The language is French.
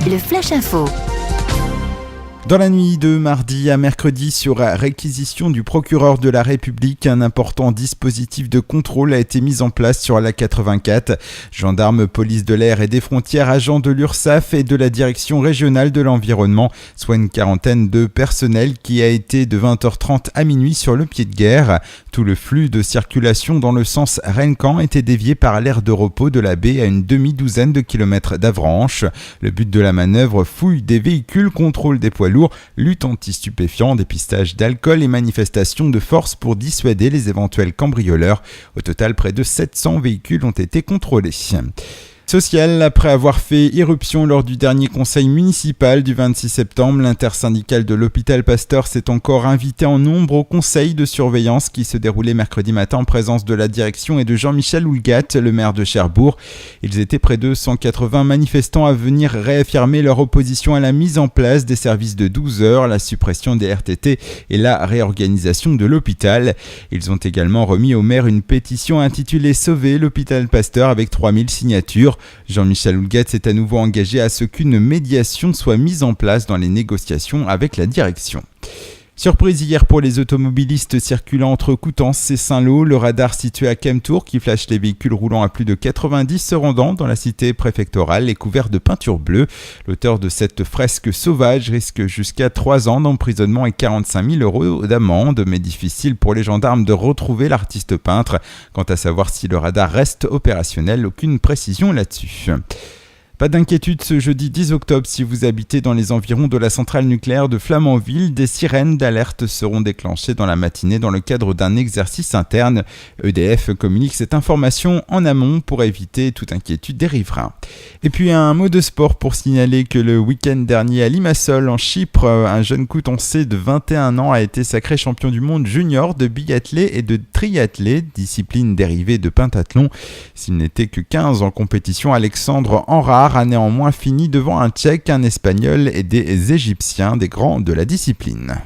Le Flash Info. Dans la nuit de mardi à mercredi, sur réquisition du procureur de la République, un important dispositif de contrôle a été mis en place sur la 84. Gendarmes, police de l'air et des frontières, agents de l'URSSAF et de la direction régionale de l'environnement, soit une quarantaine de personnel qui a été de 20h30 à minuit sur le pied de guerre. Tout le flux de circulation dans le sens Rennes-Caen était dévié par l'aire de repos de la baie à une demi-douzaine de kilomètres d'Avranches. Le but de la manœuvre: fouille des véhicules, contrôle des poids lourds, lutte anti-stupéfiants, dépistage d'alcool et manifestation de force pour dissuader les éventuels cambrioleurs. Au total, près de 700 véhicules ont été contrôlés. Social, après avoir fait irruption lors du dernier conseil municipal du 26 septembre, l'intersyndicale de l'hôpital Pasteur s'est encore invité en nombre au conseil de surveillance qui se déroulait mercredi matin en présence de la direction et de Jean-Michel Houllegatte, le maire de Cherbourg. Ils étaient près de 180 manifestants à venir réaffirmer leur opposition à la mise en place des services de 12 heures, la suppression des RTT et la réorganisation de l'hôpital. Ils ont également remis au maire une pétition intitulée « Sauver l'hôpital Pasteur » avec 3000 signatures. Jean-Michel Houllegatte s'est à nouveau engagé à ce qu'une médiation soit mise en place dans les négociations avec la direction. Surprise hier pour les automobilistes circulant entre Coutances et Saint-Lô. Le radar situé à Kemptour qui flash les véhicules roulant à plus de 90 se rendant dans la cité préfectorale est couvert de peinture bleue. L'auteur de cette fresque sauvage risque jusqu'à 3 ans d'emprisonnement et 45 000 € d'amende, mais difficile pour les gendarmes de retrouver l'artiste peintre. Quant à savoir si le radar reste opérationnel, aucune précision là-dessus. Pas d'inquiétude ce jeudi 10 octobre si vous habitez dans les environs de la centrale nucléaire de Flamanville. Des sirènes d'alerte seront déclenchées dans la matinée dans le cadre d'un exercice interne. EDF communique cette information en amont pour éviter toute inquiétude des riverains. Et puis un mot de sport pour signaler que le week-end dernier à Limassol en Chypre, un jeune Coutancé de 21 ans a été sacré champion du monde junior de biathlé et de triathlé, discipline dérivée de pentathlon. S'il n'était que 15 en compétition, Alexandre Henrard a néanmoins fini devant un Tchèque, un Espagnol et des Égyptiens, des grands de la discipline.